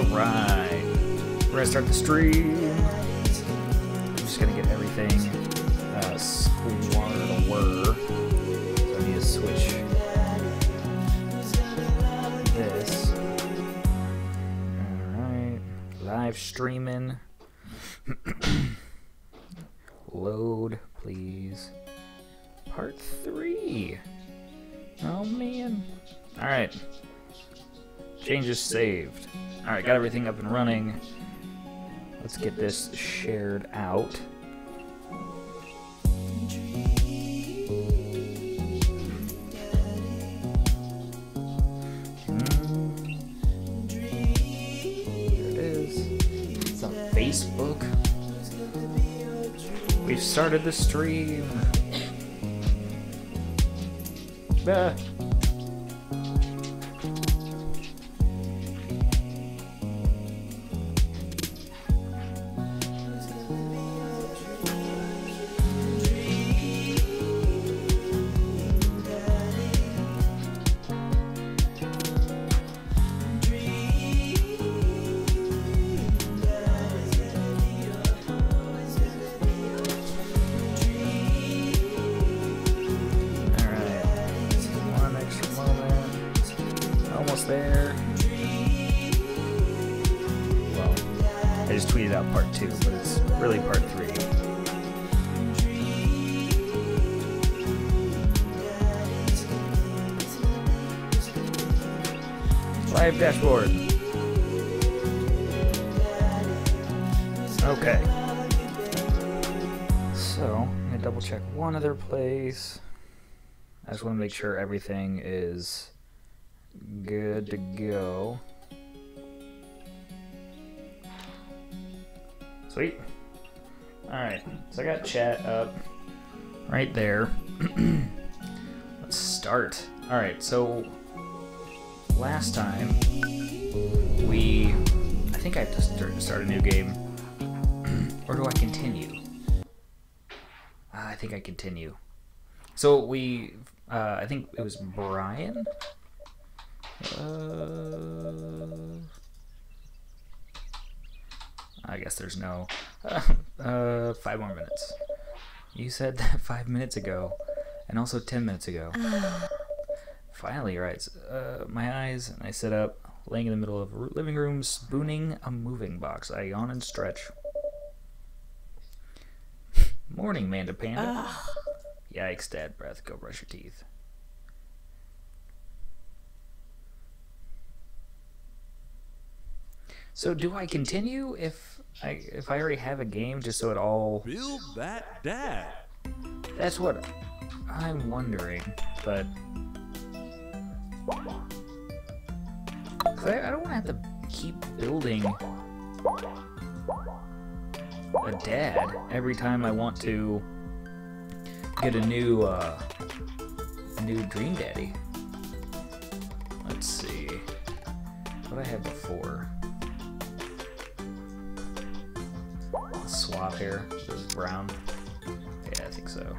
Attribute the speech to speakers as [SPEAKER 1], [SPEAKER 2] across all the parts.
[SPEAKER 1] Alright. We're gonna start the stream. I'm just gonna get everything squared away. So I need to switch this. Alright. Live streaming. Load, please. Part 3. Oh man. Alright. Changes saved. Alright, got everything up and running. Let's get this shared out. There it is. It's on Facebook. We've started the stream. Ah. There. Well, I just tweeted out part 2, but it's really part 3. Live dashboard. Okay. So, I'm gonna double check one other place. I just want to make sure everything is good to go. Sweet. Alright, so I got chat up right there. Let's start. Alright, so last time I think I have to start a new game. Or do I continue? I think I continue. So I think it was Brian? I guess there's no 5 more minutes. You said that 5 minutes ago, and also 10 minutes ago. Finally, right? My eyes, and I sit up, laying in the middle of a living room, spooning a moving box. I yawn and stretch. Morning, Manda Panda. Yikes, dad breath. Go brush your teeth. So do I continue if I already have a game, just so it all...
[SPEAKER 2] Build that dad.
[SPEAKER 1] That's what I'm wondering, but... I don't want to have to keep building a dad every time I want to get a new Dream Daddy. Let's see. What I had before. Swap here. This is brown. Yeah, I think so.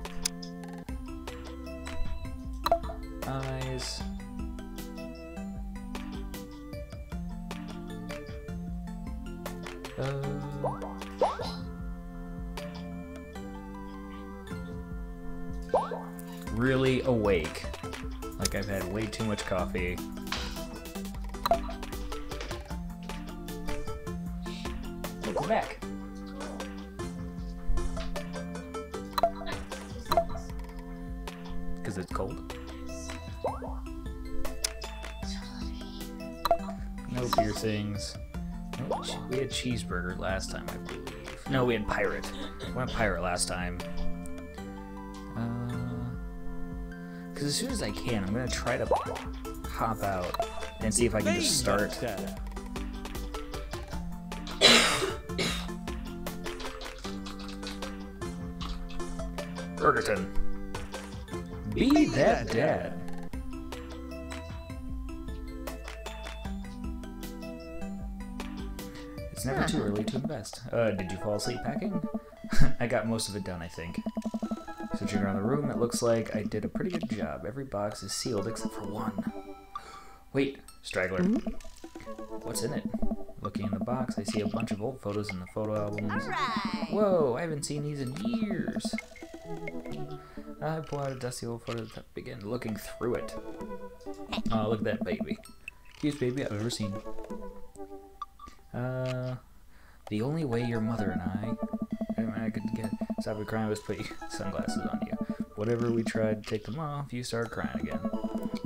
[SPEAKER 1] Eyes. Really awake. Like I've had way too much coffee. Welcome back. Because it's cold. No piercings. We had cheeseburger last time, I believe. No, we had pirate. We went pirate last time. Because as soon as I can, I'm going to try to hop out and see if I can just start. Burgerton. Be that dad. It's never too early to invest. Did you fall asleep packing? I got most of it done, I think. Searching around the room, it looks like I did a pretty good job. Every box is sealed except for one. Wait, straggler. What's in it? Looking in the box, I see a bunch of old photos in the photo albums.
[SPEAKER 2] Alright.
[SPEAKER 1] Whoa, I haven't seen these in years. I pull out a dusty old photo and begin looking through it. Oh, look at that baby. Cutest baby I've ever seen. The only way your mother and I could stop you crying was put sunglasses on you. Whatever we tried to take them off, you started crying again.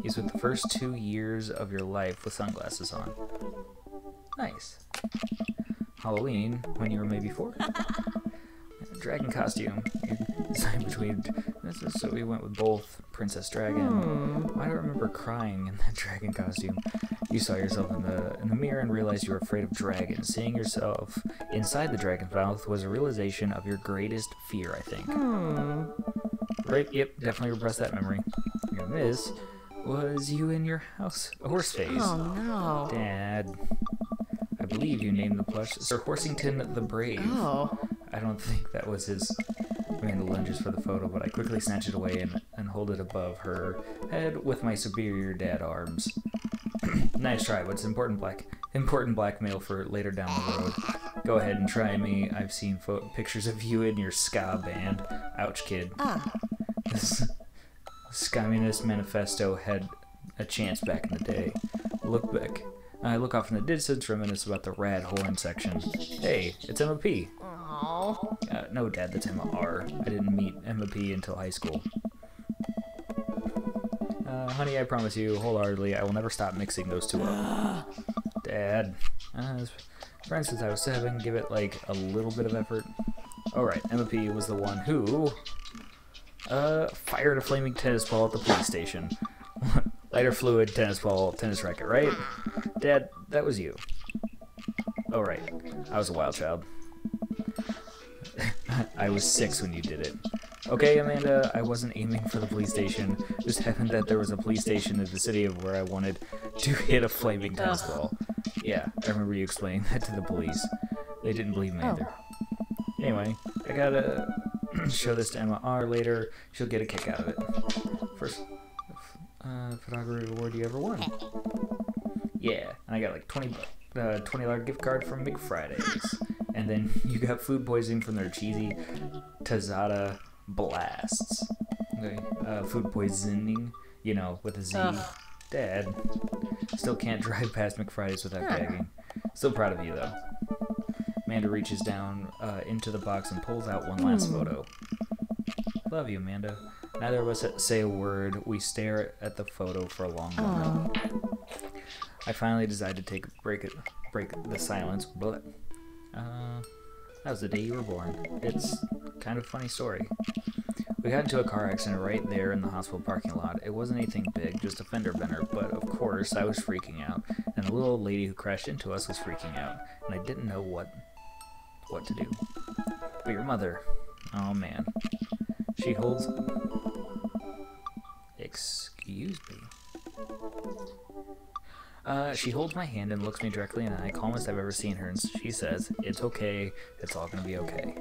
[SPEAKER 1] You spent the first 2 years of your life with sunglasses on. Nice. Halloween, when you were maybe 4. Dragon costume. You decided between. So we went with both Princess Dragon. I don't remember crying in that dragon costume. You saw yourself in the mirror and realized you were afraid of dragons. Seeing yourself inside the dragon's mouth was a realization of your greatest fear, I think. Right? Yep, definitely repressed that memory. And this was you in your house, a horse face.
[SPEAKER 2] Oh no.
[SPEAKER 1] Dad. I believe you named the plush Sir Horsington the Brave.
[SPEAKER 2] Oh.
[SPEAKER 1] I don't think that was his the lunges for the photo, but I quickly snatch it away and hold it above her head with my superior dad arms. Nice try, but it's important blackmail for later down the road. Go ahead and try me. I've seen pictures of you in your ska band. Ouch, kid. This Communist Manifesto had a chance back in the day. Look back. I look off in the distance, reminisce about the rad horn section. Hey, it's Emma P.
[SPEAKER 2] Oh.
[SPEAKER 1] No, Dad, that's Emma R. I didn't meet Emma P until high school. Honey, I promise you, wholeheartedly, I will never stop mixing those two up. Dad, friends since I was 7, give it like a little bit of effort. Alright, Emma P was the one who fired a flaming tennis ball at the police station. Lighter fluid, tennis ball, tennis racket, right? Dad, that was you. Oh, right. I was a wild child. I was 6 when you did it. Okay, Amanda, I wasn't aiming for the police station. It just happened that there was a police station in the city of where I wanted to hit a flaming tennis ball. Yeah, I remember you explaining that to the police. They didn't believe me either. Anyway, I gotta show this to Emma R later. She'll get a kick out of it. First photography award you ever won. Yeah, and I got like $20 gift card from McFriday's. And then you got food poisoning from their cheesy Tazada blasts. Okay, food poisoning, you know, with a Z. Dad, still can't drive past McFriday's without gagging. Still proud of you, though. Amanda reaches down into the box and pulls out one last photo. Love you, Amanda. Neither of us say a word. We stare at the photo for a long moment. I finally decide to take a break the silence, but that was the day you were born. It's kind of a funny story. We got into a car accident right there in the hospital parking lot. It wasn't anything big, just a fender bender, but of course I was freaking out, and the little old lady who crashed into us was freaking out, and I didn't know what to do. But your mother, oh man, she holds... Excuse me. She holds my hand and looks me directly in the eye, calmest I've ever seen her, and she says, "It's okay, it's all gonna be okay."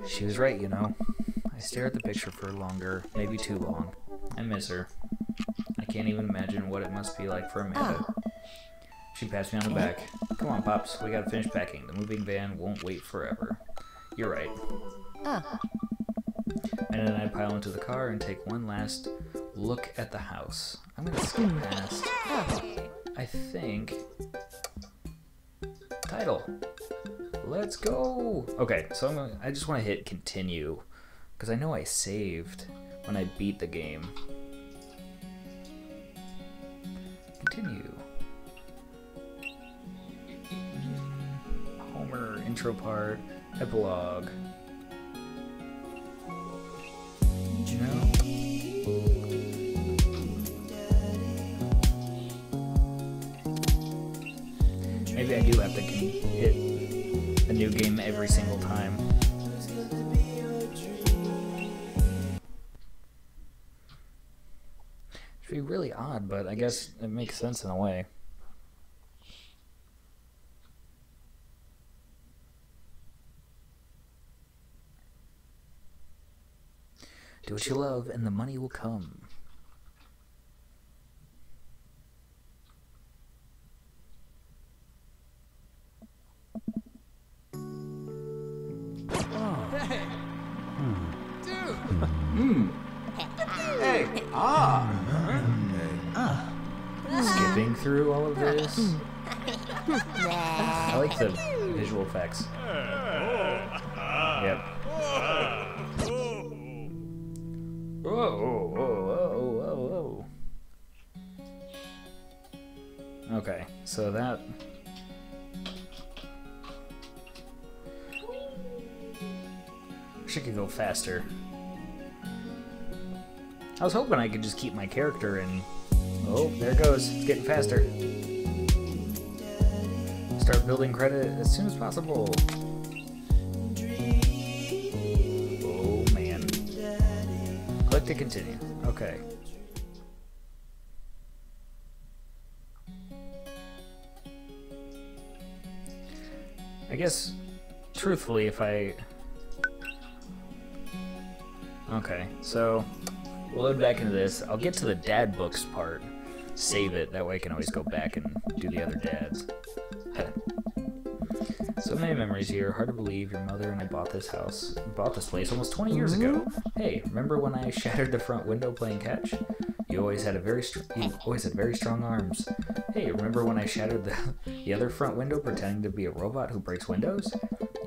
[SPEAKER 1] She was right, you know. I stare at the picture for longer, maybe too long. I miss her. I can't even imagine what it must be like for Amanda. She pats me on the back. Come on, Pops, we gotta finish packing. The moving van won't wait forever. You're right. And then I pile into the car and take one last look at the house. I'm gonna skip past, I think, title. Let's go. Okay, so I just want to hit continue because I know I saved when I beat the game. Continue. Homer, intro part, epilogue. You know? Maybe I do have to hit a new game every single time. Should be really odd, but I guess it makes sense in a way. Do what you love and the money will come.
[SPEAKER 3] Hey, ah.
[SPEAKER 1] Skipping through all of this. I like the visual effects. Yep. Whoa, whoa, whoa, whoa, whoa. Okay, so that... Wish I could go faster. I was hoping I could just keep my character and... Oh, there it goes. It's getting faster. Start building credit as soon as possible. Oh, man. Click to continue. Okay. I guess, truthfully, if I... Okay, so we'll load back into this. I'll get to the dad books part. Save it, that way I can always go back and do the other dads. So many memories here. Hard to believe your mother and I bought this place almost 20 years ago. Hey, remember when I shattered the front window playing catch? You always had very strong arms. Hey, remember when I shattered the other front window pretending to be a robot who breaks windows?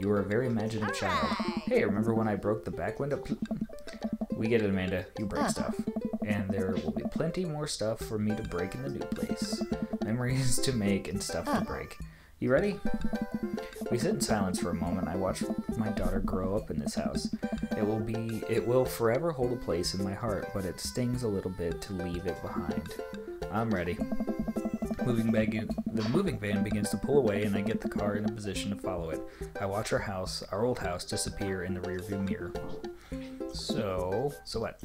[SPEAKER 1] You were a very imaginative child. Hey, remember when I broke the back window? We get it, Amanda. You break stuff. And there will be plenty more stuff for me to break in the new place. Memories to make and stuff to break. You ready? We sit in silence for a moment. I watch my daughter grow up in this house. It will forever hold a place in my heart, but it stings a little bit to leave it behind. I'm ready. The moving van begins to pull away, and I get the car in a position to follow it. I watch our old house, disappear in the rearview mirror. So what?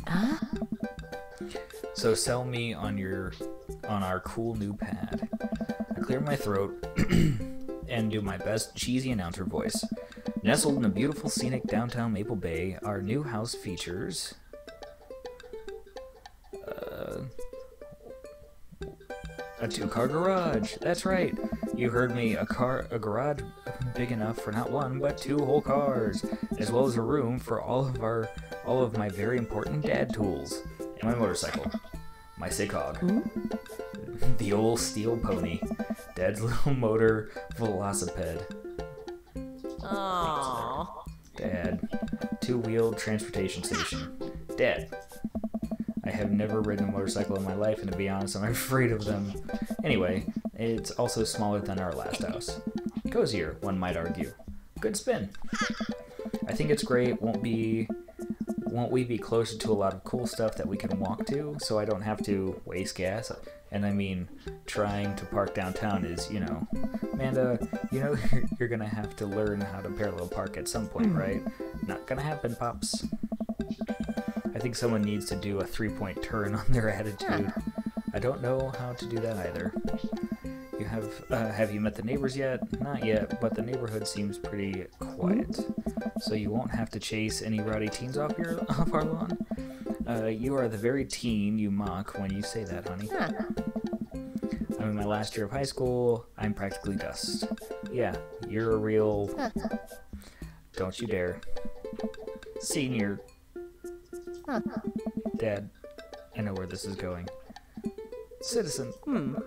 [SPEAKER 1] So sell me on our cool new pad. I clear my throat and do my best cheesy announcer voice. Nestled in a beautiful scenic downtown Maple Bay, our new house features a two-car garage. That's right. You heard me. A garage big enough for not one but two whole cars, as well as a room for all of my very important dad tools, and my motorcycle, my Sigog, the old steel pony, Dad's little motor velocipede.
[SPEAKER 2] Aww.
[SPEAKER 1] Dad, two-wheeled transportation station. Dad. I have never ridden a motorcycle in my life, and to be honest, I'm afraid of them. Anyway, it's also smaller than our last house. Cozier, one might argue. Good spin. I think it's great. Won't we be closer to a lot of cool stuff that we can walk to, so I don't have to waste gas? And I mean, trying to park downtown is, Amanda, you're gonna have to learn how to parallel park at some point, right? Not gonna happen, Pops. I think someone needs to do a 3-point turn on their attitude. I don't know how to do that either. Have you met the neighbors yet? Not yet, but the neighborhood seems pretty quiet. So you won't have to chase any rowdy teens off our lawn? You are the very teen you mock when you say that, honey. I'm in my last year of high school. I'm practically dust. Yeah, you're a real... Don't you dare. Senior. Dad, I know where this is going. Citizen. I'm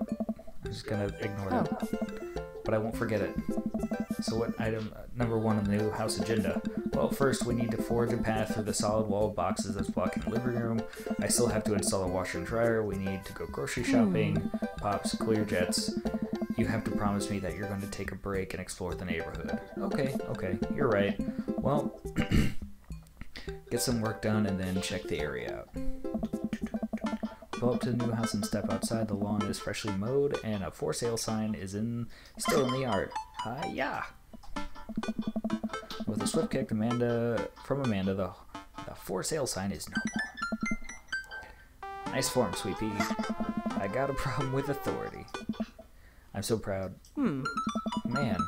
[SPEAKER 1] just gonna ignore that. But I won't forget it. So what item number 1 on the new house agenda? Well, first we need to forge a path through the solid wall of boxes that's blocking the living room. I still have to install a washer and dryer. We need to go grocery shopping. Pops, clear jets. You have to promise me that you're going to take a break and explore the neighborhood. Okay, you're right. Well, get some work done and then check the area out. Pull up to the new house and step outside. The lawn is freshly mowed and a for sale sign is still in the yard. Hi-ya! With a swift kick from Amanda, the for sale sign is no more. Nice form, sweet pea. I got a problem with authority. I'm so proud. Man,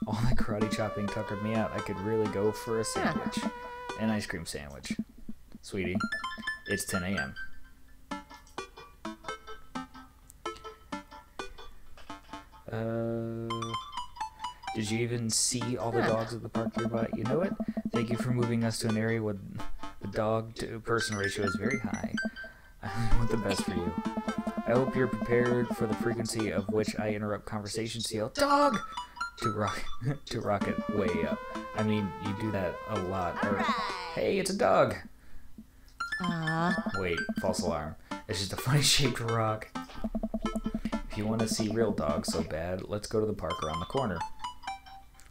[SPEAKER 1] all that karate chopping tuckered me out. I could really go for a sandwich. An ice cream sandwich. Sweetie, it's 10 a.m. Did you even see all the dogs at the park nearby? You know it? Thank you for moving us to an area with dog-to-person ratio is very high. I want the best for you. I hope you're prepared for the frequency of which I interrupt conversations to yell, "Dog!" to rock it way up. I mean, you do that a lot. Or, "Hey, it's a dog!" Wait, false alarm. It's just a funny-shaped rock. If you want to see real dogs so bad, let's go to the park around the corner.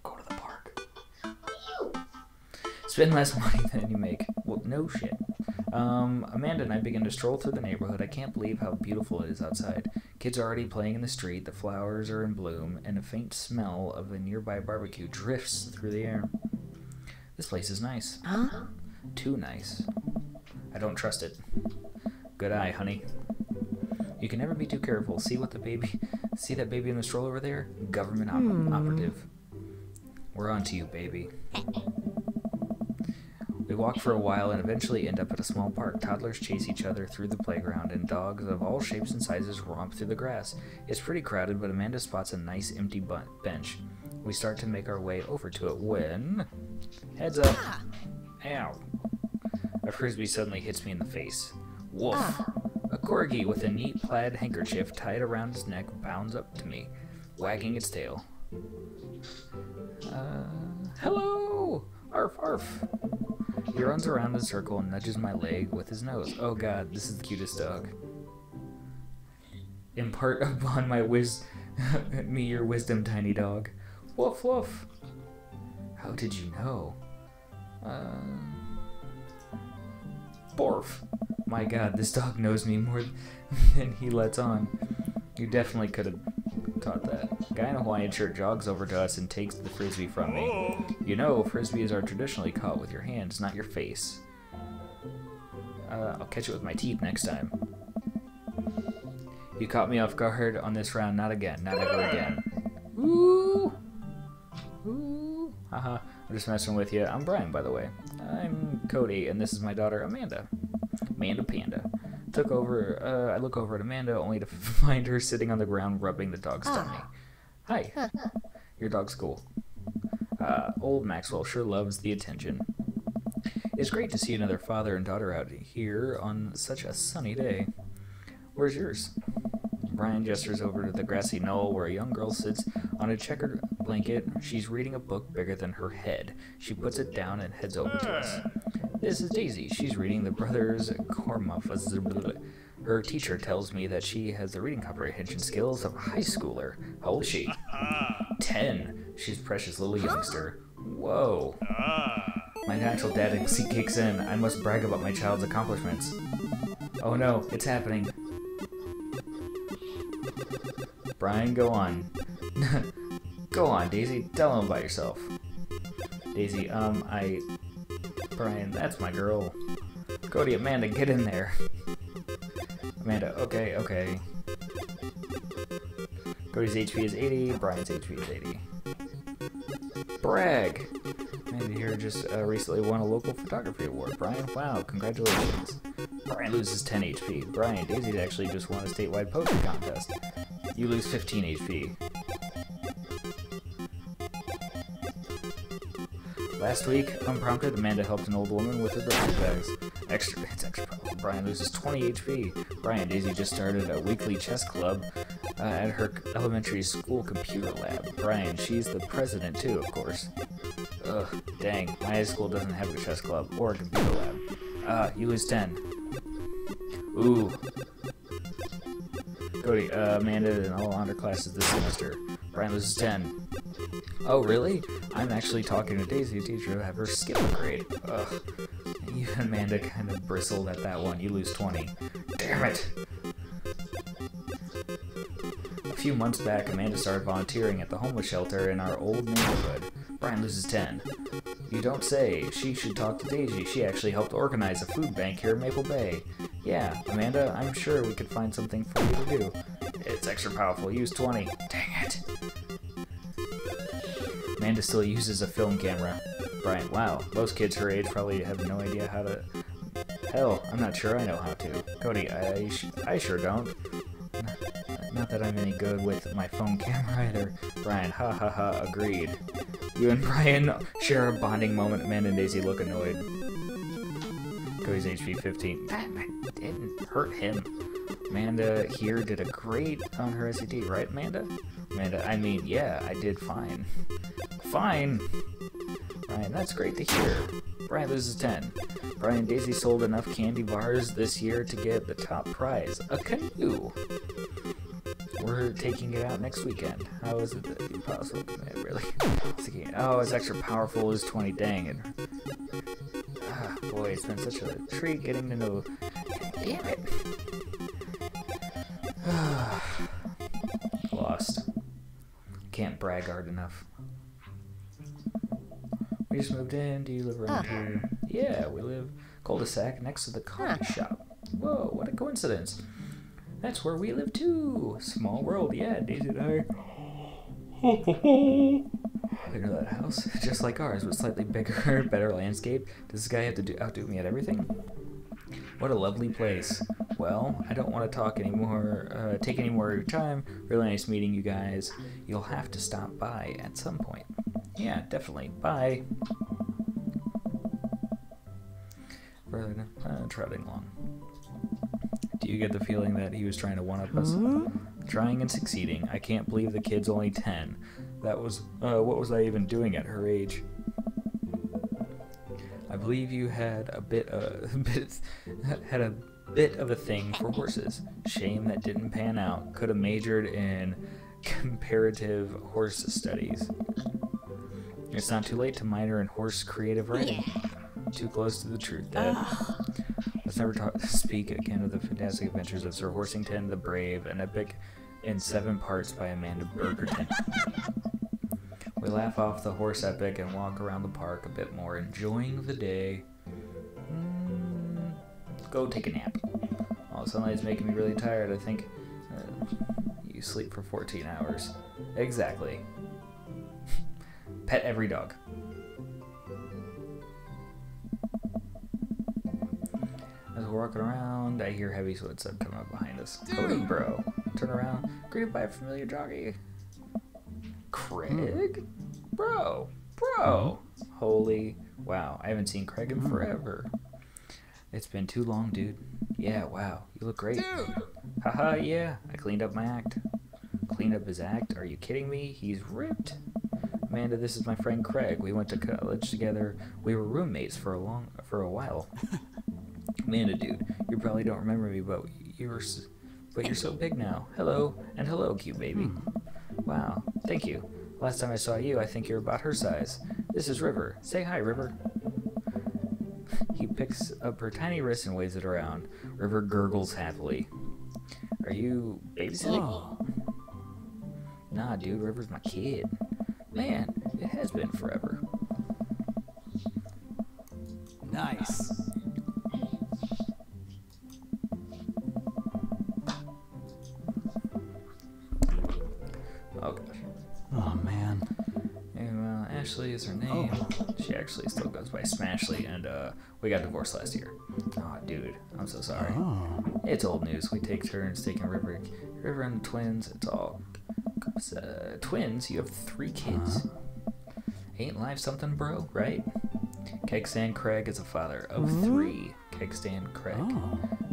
[SPEAKER 1] Go to the park. Spend less money than you make. Well, no shit. Amanda and I begin to stroll through the neighborhood. I can't believe how beautiful it is outside. Kids are already playing in the street, the flowers are in bloom, and a faint smell of a nearby barbecue drifts through the air. This place is nice.
[SPEAKER 2] Huh?
[SPEAKER 1] Too nice. I don't trust it. Good eye, honey. You can never be too careful. See that baby in the stroller over there? Government operative. We're on to you, baby. We walk for a while and eventually end up at a small park. Toddlers chase each other through the playground, and dogs of all shapes and sizes romp through the grass. It's pretty crowded, but Amanda spots a nice empty bench. We start to make our way over to it when... Heads up! Ow! A frisbee suddenly hits me in the face. Woof! A corgi with a neat plaid handkerchief tied around its neck bounds up to me, wagging its tail. Hello! Arf, arf! He runs around in a circle and nudges my leg with his nose. Oh god, this is the cutest dog. Impart upon me your wisdom, tiny dog. Woof, woof! How did you know? Borf! My god, this dog knows me more than he lets on. You definitely could have taught that. Guy in a Hawaiian shirt jogs over to us and takes the frisbee from me. You know, frisbees are traditionally caught with your hands, not your face. I'll catch it with my teeth next time. You caught me off guard on this round. Not again. Not ever again. Ooh! Ooh! Haha, I'm just messing with you. I'm Brian, by the way. I'm Cody, and this is my daughter, Amanda. Amanda Panda. I look over at Amanda, only to find her sitting on the ground rubbing the dog's tummy. Hi. Your dog's cool. Old Maxwell sure loves the attention. It's great to see another father and daughter out here on such a sunny day. Where's yours? Brian gestures over to the grassy knoll where a young girl sits on a checkered blanket. She's reading a book bigger than her head. She puts it down and heads over to us. This is Daisy. She's reading the Brothers Karamazov. Her teacher tells me that she has the reading comprehension skills of a high schooler. How old is she? 10. She's a precious little youngster. Whoa. My natural dad kicks in. I must brag about my child's accomplishments. Oh no, it's happening. Brian, go on. Go on, Daisy. Tell him about yourself. Daisy, Brian, that's my girl. Cody, Amanda, get in there. Amanda, okay. Cody's HP is 80, Brian's HP is 80. Brag! Amanda here just recently won a local photography award. Brian, wow, congratulations. Brian loses 10 HP. Brian, Daisy actually just won a statewide poetry contest. You lose 15 HP. Last week, unprompted, Amanda helped an old woman with her grocery bags. It's extra powerful. Brian loses 20 HP. Brian, Daisy just started a weekly chess club at her elementary school computer lab. Brian, she's the president too, of course. Ugh, dang, my high school doesn't have a chess club or a computer lab. You lose 10. Ooh. Cody, Amanda in all honor classes this semester. Brian loses 10. Oh, really? I'm actually talking to Daisy, teacher, to have her skip a grade. Ugh. Even Amanda kind of bristled at that one. You lose 20. Damn it! A few months back, Amanda started volunteering at the homeless shelter in our old neighborhood. Brian loses 10. You don't say. She should talk to Daisy. She actually helped organize a food bank here in Maple Bay. Yeah, Amanda, I'm sure we could find something for you to do. It's extra powerful. Use 20. Dang it! Amanda still uses a film camera. Brian, wow, most kids her age probably have no idea how to... Hell, I'm not sure I know how to. Cody, I sure don't. Not that I'm any good with my phone camera either. Brian, ha ha ha, agreed. You and Brian share a bonding moment. Amanda and Daisy look annoyed. Cody's HP 15. That didn't hurt him. Amanda here did a great on her SAT, right, Amanda? Amanda, I mean, yeah, I did fine. Fine! Ryan, that's great to hear. Brian loses 10. Brian and Daisy sold enough candy bars this year to get the top prize, a canoe. We're taking it out next weekend. How is it that you possibly really? Oh, it's extra powerful as 20. Dang it. Boy, it's been such a treat getting to know. Damn it. Lost. Can't brag hard enough. We just moved in. Do you live around here? Yeah, we live cul-de-sac next to the coffee shop. Whoa, what a coincidence. That's where we live too. Small world, yeah, Daisy and I. You know that house? Just like ours, but slightly bigger, better landscape. Does this guy have to outdo me at everything? What a lovely place. Well, I don't want to talk anymore, take any more of your time. Really nice meeting you guys. You'll have to stop by at some point. Yeah, definitely. Bye. Further, trotting along. Do you get the feeling that he was trying to one-up us? Trying and succeeding. I can't believe the kid's only 10. That was, what was I even doing at her age? I believe you had a bit of a thing for horses. Shame that didn't pan out. Could have majored in comparative horse studies. It's not too late to minor in horse creative writing. Too close to the truth, Dad. Let's never speak again of the fantastic adventures of Sir Horsington the Brave, an epic in 7 parts by Amanda Bergerton. We laugh off the horse epic and walk around the park a bit more, enjoying the day. Go take a nap. Oh, sunlight's making me really tired. I think you sleep for 14 hours. Exactly. Pet every dog. As we're walking around, I hear heavy footsteps coming up behind us. Cody, bro. Turn around, greeted by a familiar doggy. Craig? Bro. Holy wow, I haven't seen Craig in forever. It's been too long, dude. Yeah, wow, you look great. Dude! Haha, yeah, I cleaned up my act. Cleaned up his act? Are you kidding me? He's ripped. Amanda, this is my friend Craig. We went to college together. We were roommates for a while. Amanda, dude, you probably don't remember me, but you're so big now. Hello, and hello, cute baby. Wow, thank you. Last time I saw you, I think you're about her size. This is River. Say hi, River. He picks up her tiny wrist and waves it around. River gurgles happily. Are you babysitting? Oh. Nah, dude, River's my kid. Man, it has been forever.
[SPEAKER 3] Nice.
[SPEAKER 1] Oh gosh.
[SPEAKER 3] Oh man.
[SPEAKER 1] And, Ashley is her name. Oh. She actually still goes by Smashley, and we got divorced last year. Oh, dude, I'm so sorry. Oh. It's old news. We take turns taking River and the twins. It's all twins. You have 3 kids. Ain't life something, bro? Right? Kegstand Craig is a father of 3. Kegstand Craig.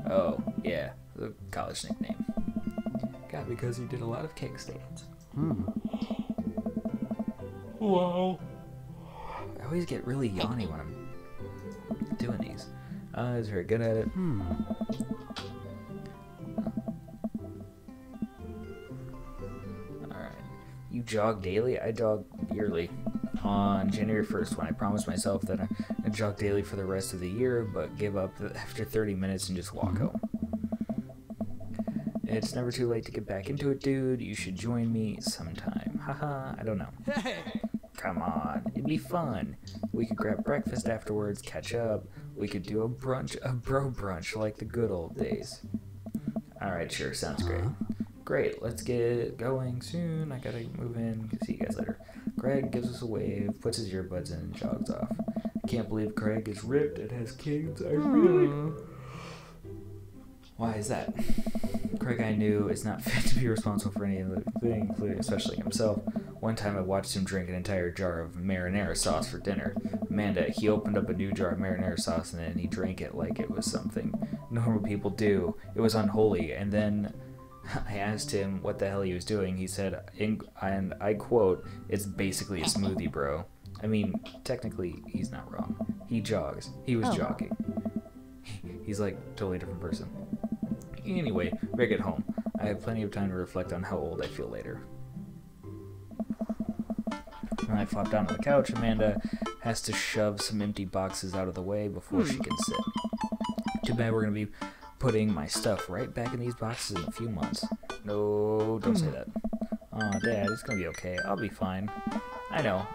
[SPEAKER 1] Oh, yeah, the college nickname. God, because he did a lot of keg stands. Wow. I always get really yawny when I'm doing these. He's very good at it. Alright. You jog daily? I jog yearly. On January 1st, when I promised myself that I'd jog daily for the rest of the year, but give up after 30 minutes and just walk home. It's never too late to get back into it, dude. You should join me sometime. Haha, I don't know. Hey. Come on, it'd be fun. We could grab breakfast afterwards, catch up. We could do a bro brunch like the good old days. Alright, sure, sounds great. Great, let's get going soon. I gotta move in. See you guys later. Craig gives us a wave, puts his earbuds in, and jogs off. I can't believe Craig is ripped and has kids. I really... Why is that? Craig, I knew, is not fit to be responsible for anything, including especially himself. One time I watched him drink an entire jar of marinara sauce for dinner. Amanda, he opened up a new jar of marinara sauce in it and he drank it like it was something normal people do. It was unholy. And then I asked him what the hell he was doing. He said, and I quote, "It's basically a smoothie, bro." I mean, technically, he's not wrong. He jogs. He was jogging. He's like a totally different person. Anyway, we get home. I have plenty of time to reflect on how old I feel later. When I flop down on the couch, Amanda has to shove some empty boxes out of the way before she can sit. Too bad we're going to be putting my stuff right back in these boxes in a few months. No, don't say that. Aw, Dad, it's going to be okay. I'll be fine. I know.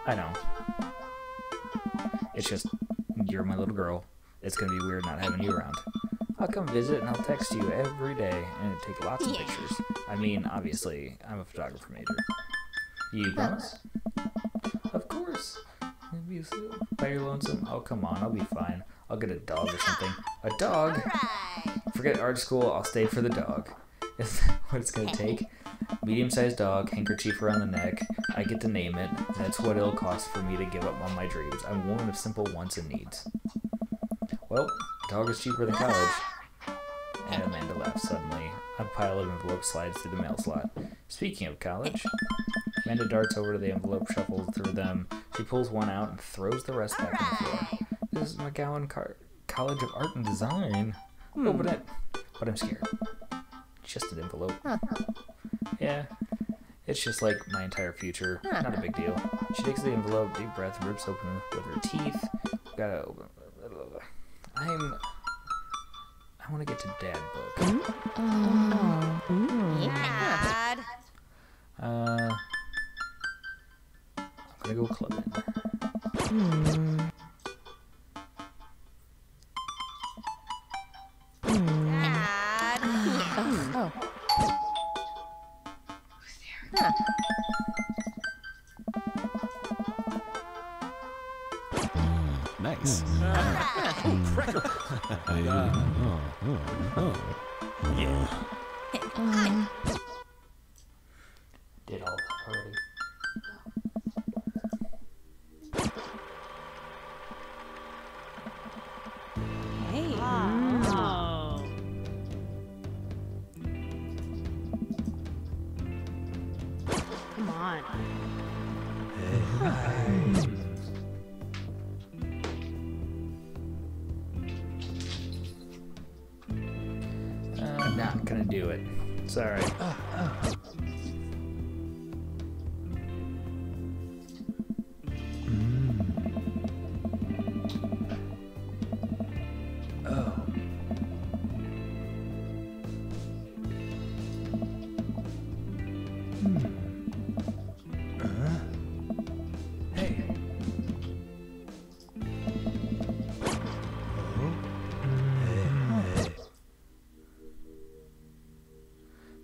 [SPEAKER 1] It's just, you're my little girl. It's going to be weird not having you around. I'll come visit and I'll text you every day and take lots of pictures. I mean, obviously, I'm a photographer major. You promise? Of course. By your lonesome? Oh, come on, I'll be fine. I'll get a dog or something. A dog? Forget art school, I'll stay for the dog. Is that what it's gonna take? Medium-sized dog, handkerchief around the neck. I get to name it. That's what it'll cost for me to give up on my dreams. I'm a woman of simple wants and needs. Well, a dog is cheaper than college. And Amanda laughs suddenly. A pile of envelopes slides through the mail slot. Speaking of college, Amanda darts over to the envelope, shuffles through them. She pulls one out and throws the rest back on the floor. This is McGowan College of Art and Design. Open it. But I'm scared. Just an envelope. Yeah, it's just like my entire future. Not a big deal. She takes the envelope, deep breath, rips open with her teeth. Gotta open. I want to get to Dad book.
[SPEAKER 2] Dad.
[SPEAKER 1] I'm gonna go clubbing.
[SPEAKER 2] Dad. Oh.
[SPEAKER 3] Nice.
[SPEAKER 1] Did all that already.
[SPEAKER 2] Hey.
[SPEAKER 4] Oh. Come on.
[SPEAKER 1] I'm not gonna do it. Sorry.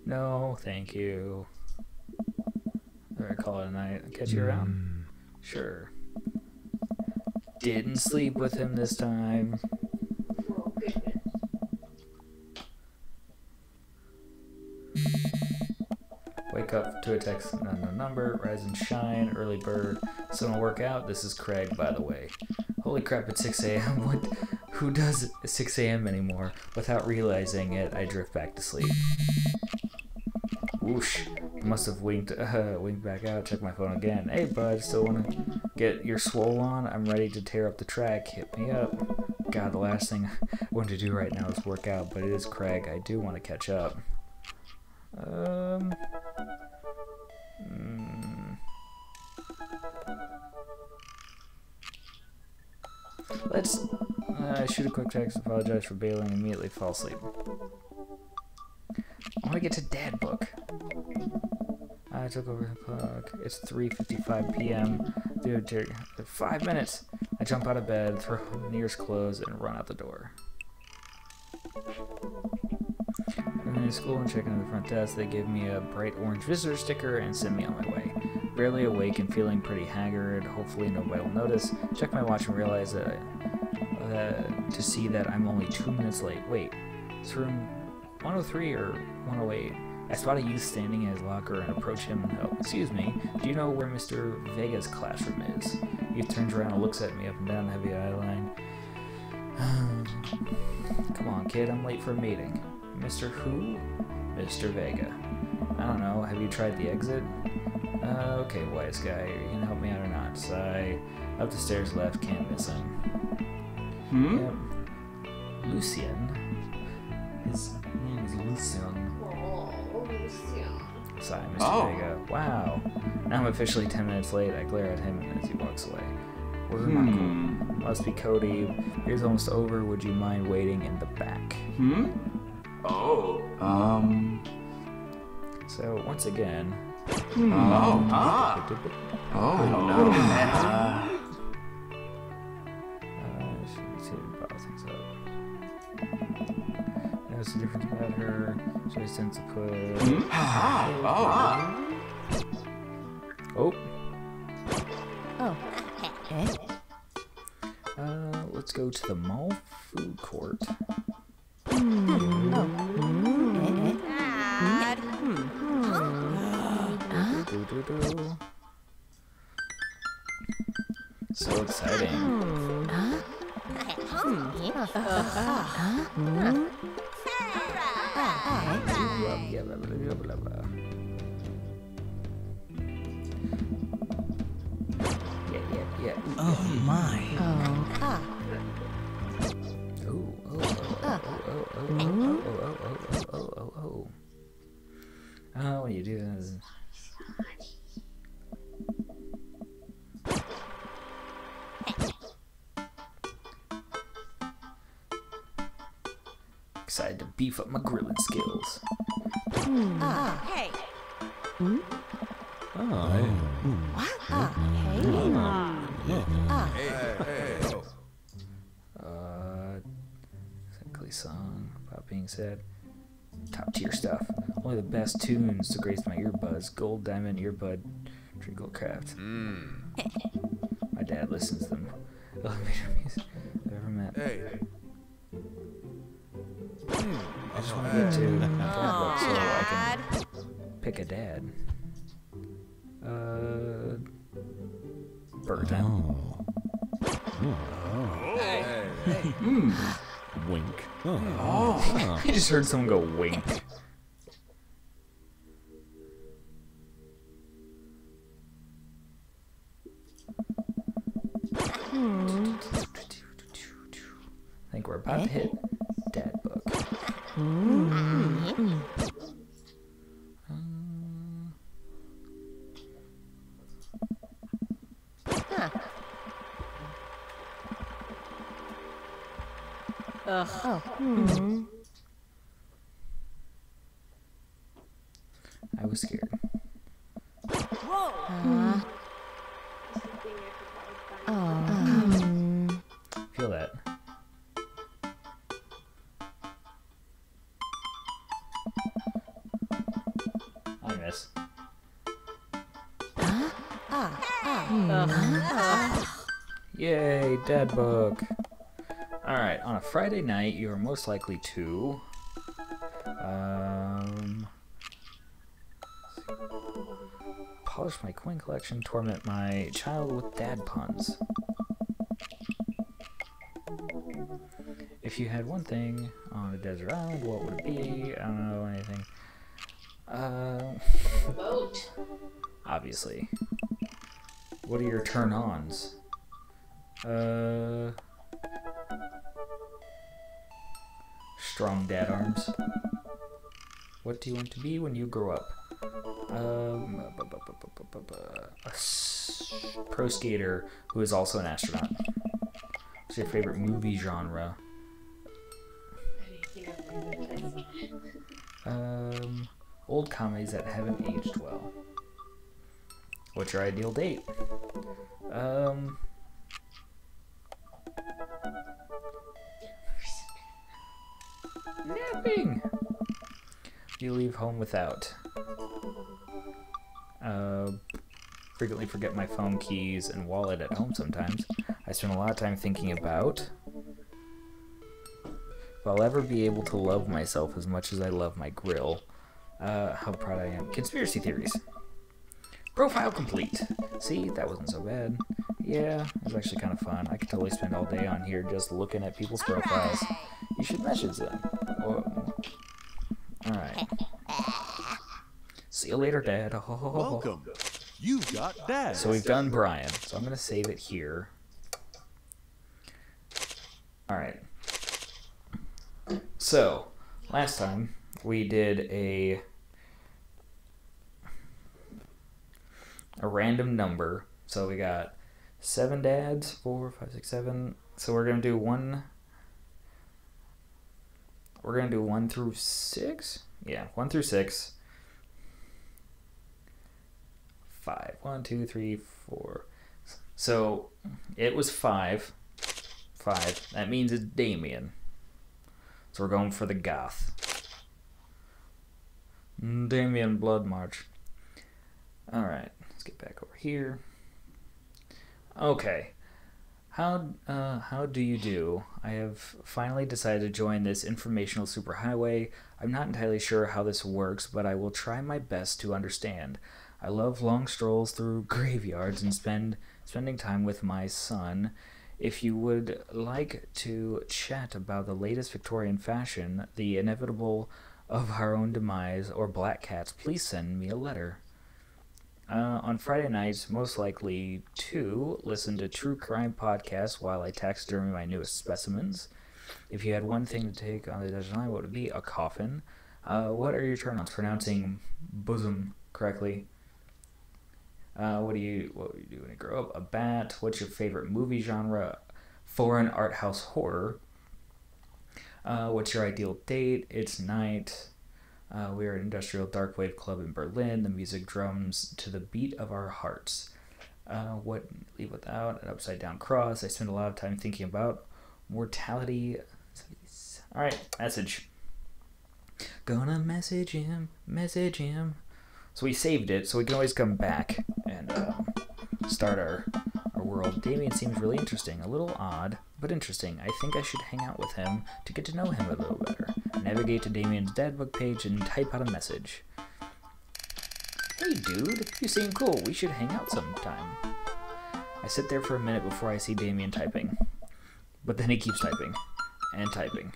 [SPEAKER 1] No, thank you. Alright, call it a night. I'll catch you around. Sure. Didn't sleep with him this time. Wake up to a text, unknown number, rise and shine, early bird. Sun will work out. This is Craig, by the way. Holy crap, it's 6 a.m. What? Who does 6 a.m. anymore? Without realizing it, I drift back to sleep. Whoosh. Must have winked back out. Check my phone again. Hey, bud, still want to get your swole on? I'm ready to tear up the track. Hit me up. God, the last thing I want to do right now is work out, but it is Craig. I do want to catch up. Let's shoot a quick text, apologize for bailing, and immediately fall asleep. I want to get to Dad book. I took over the clock. It's 3:55 p.m. Dude, 5 minutes. I jump out of bed, throw the ears closed, and run out the door. I'm in school and checking at the front desk. They give me a bright orange visitor sticker and send me on my way. Barely awake and feeling pretty haggard. Hopefully nobody will notice. Check my watch and realize that to see that I'm only 2 minutes late. Wait, it's room 103 or 108? I spot a youth standing in his locker and approach him. Oh, excuse me, do you know where Mr. Vega's classroom is? Youth turns around and looks at me up and down the heavy eye line. Come on, kid, I'm late for a meeting. Mr. Who? Mr. Vega. I don't know, have you tried the exit? Okay, wise guy, are you gonna help me out or not? Sigh. Up the stairs left, can't miss him. Yep. Lucien. His name is Lucien. Sigh, Mr. Vega. Wow. Now I'm officially 10 minutes late. I glare at him as he walks away. We're not cool. Must be Cody. Here's almost over. Would you mind waiting in the back? So, once again...
[SPEAKER 5] No.
[SPEAKER 1] Things up. Notice the difference about her. She has sense to put. Let's go to the mall food court. So exciting. Yeah.
[SPEAKER 3] Oh my.
[SPEAKER 1] Oh, what you do is... Excited to beef up my grilling skills.
[SPEAKER 2] Hey.
[SPEAKER 1] Exactly song about being said. Top tier stuff. Only the best tunes to grace my earbuds. Gold Diamond Earbud Treacle Craft. My dad listens to them. Elevator music I've ever met. I just want to get to my dad book so I can pick a dad. Burger time.
[SPEAKER 6] Wink.
[SPEAKER 1] I just heard someone go wink. I think we're about to hit dad book. I was scared. Feel that. I miss. Yay, dad book. Alright, on a Friday night, you are most likely to... polish my coin collection, torment my child with dad puns. If you had one thing on a desert island, what would it be? I don't know anything.
[SPEAKER 7] Boat.
[SPEAKER 1] Obviously. What are your turn-ons? Strong dad arms. What do you want to be when you grow up? Pro skater who is also an astronaut. What's your favorite movie genre? Old comedies that haven't aged well. What's your ideal date? Napping. You leave home without. Frequently forget my phone, keys, and wallet at home sometimes. I spend a lot of time thinking about if I'll ever be able to love myself as much as I love my grill. How proud I am. Conspiracy theories. Profile complete. See, that wasn't so bad. Yeah, it was actually kind of fun. I could totally spend all day on here just looking at people's profiles. You should message them. Alright. See you later, Dad.
[SPEAKER 5] Welcome. You've got Dad.
[SPEAKER 1] So we've done Brian. So I'm going to save it here. Alright. So, last time we did a random number. So we got 7 dads, 4, 5, 6, 7. So we're going to do 1. We're going to do 1 through 6. Yeah, 1 through 6. 5. 1, 2, 3, 4. So it was 5. 5. That means it's Damien. So we're going for the goth. Damien Blood March. Alright, let's get back over here. Okay. How do you do? I have finally decided to join this informational superhighway. I'm not entirely sure how this works, but I will try my best to understand. I love long strolls through graveyards and spending time with my son. If you would like to chat about the latest Victorian fashion, the inevitable of our own demise, or black cats, please send me a letter. On Friday nights, most likely to listen to true crime podcasts while I taxidermy my newest specimens. If you had one thing to take on the desert line, what would it be? A coffin. What are your turn-ons? Pronouncing bosom correctly. What would you do when you grow up? A bat. What's your favorite movie genre? Foreign art house horror. What's your ideal date? It's night. We are an industrial dark wave club in Berlin. The music drums to the beat of our hearts. What leave without an upside down cross. I spend a lot of time thinking about mortality. Alright, message. Gonna message him. So we saved it, so we can always come back and start our world. Damien seems really interesting. A little odd, but interesting. I think I should hang out with him to get to know him a little better. Navigate to Damien's dadbook page and type out a message. Hey dude, you seem cool. We should hang out sometime. I sit there for a minute before I see Damien typing. But then he keeps typing. And typing.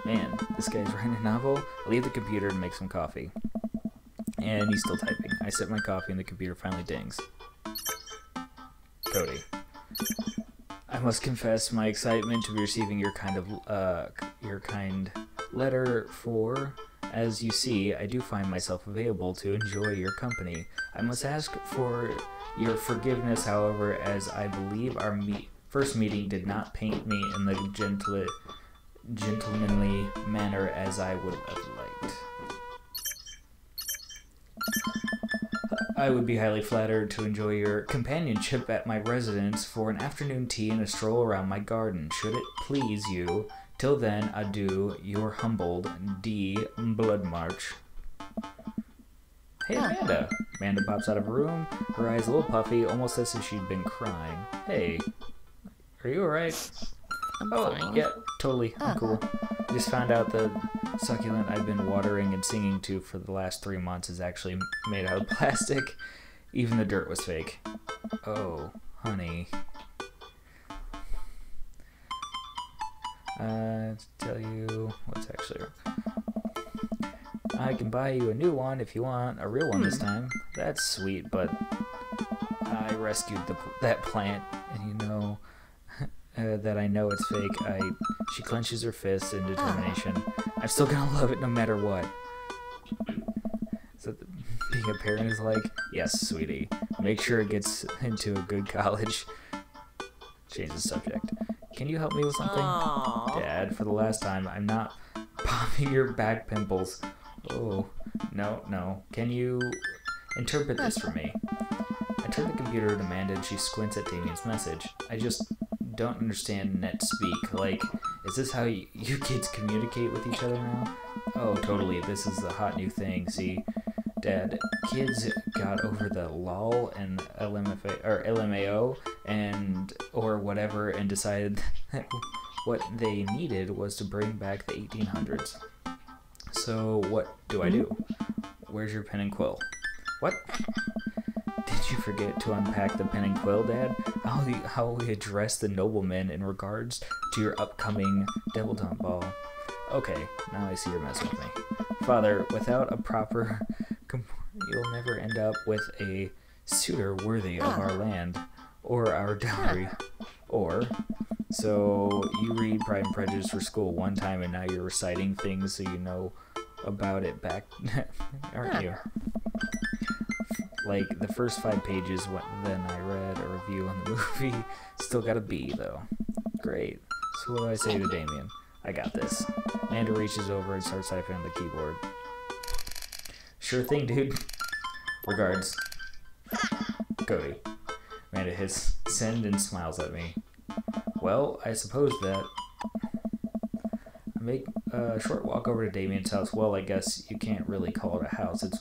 [SPEAKER 1] Man, this guy's writing a novel. I leave the computer and make some coffee. And he's still typing. I sip my coffee and the computer finally dings. Cody. I must confess my excitement to be receiving your kind letter, for, as you see, I do find myself available to enjoy your company. I must ask for your forgiveness, however, as I believe our first meeting did not paint me in the gentlemanly manner as I would have liked. I would be highly flattered to enjoy your companionship at my residence for an afternoon tea and a stroll around my garden, should it please you. Till then, adieu, your humbled D. Bloodmarch. Hey, Amanda. Amanda pops out of her room, her eyes a little puffy, almost as if she'd been crying. Hey, are you alright?
[SPEAKER 4] I'm
[SPEAKER 1] Oh,
[SPEAKER 4] fine.
[SPEAKER 1] yeah, totally. I'm cool. I just found out the succulent I've been watering and singing to for the last 3 months is actually made out of plastic. Even the dirt was fake. Oh, honey. Tell you what's actually wrong. I can buy you a new one if you want, a real one this time. That's sweet, but I rescued that plant, and you know that I know it's fake. She clenches her fists in determination. I'm still gonna love it no matter what. So being a parent is like, yes, sweetie, make sure it gets into a good college. Change the subject. Can you help me with something?
[SPEAKER 2] Aww.
[SPEAKER 1] Dad, for the last time, I'm not popping your back pimples. Oh, no. Can you interpret this for me? I turn the computer to Amanda and she squints at Damien's message. I just don't understand net speak. Like, is this how you kids communicate with each other now? Oh, totally. This is the hot new thing. See, Dad, kids got over the LOL and LMAO or whatever and decided that what they needed was to bring back the 1800s. So what do I do? Where's your pen and quill? What? Did you forget to unpack the pen and quill, Dad? How will we address the nobleman in regards to your upcoming debutante ball? Okay, now I see you're messing with me. Father, without a proper... you'll never end up with a suitor worthy of our land or our dowry. Or... So, you read Pride and Prejudice for school one time and now you're reciting things so you know about it back, aren't you? Like, the first 5 pages, then I read a review on the movie. Still got a B, though. Great. So what do I say to Damien? I got this. Amanda reaches over and starts typing on the keyboard. Sure thing, dude. Regards. Cody. Amanda hits send and smiles at me. Well, I suppose that... I make a short walk over to Damien's house. Well, I guess you can't really call it a house. It's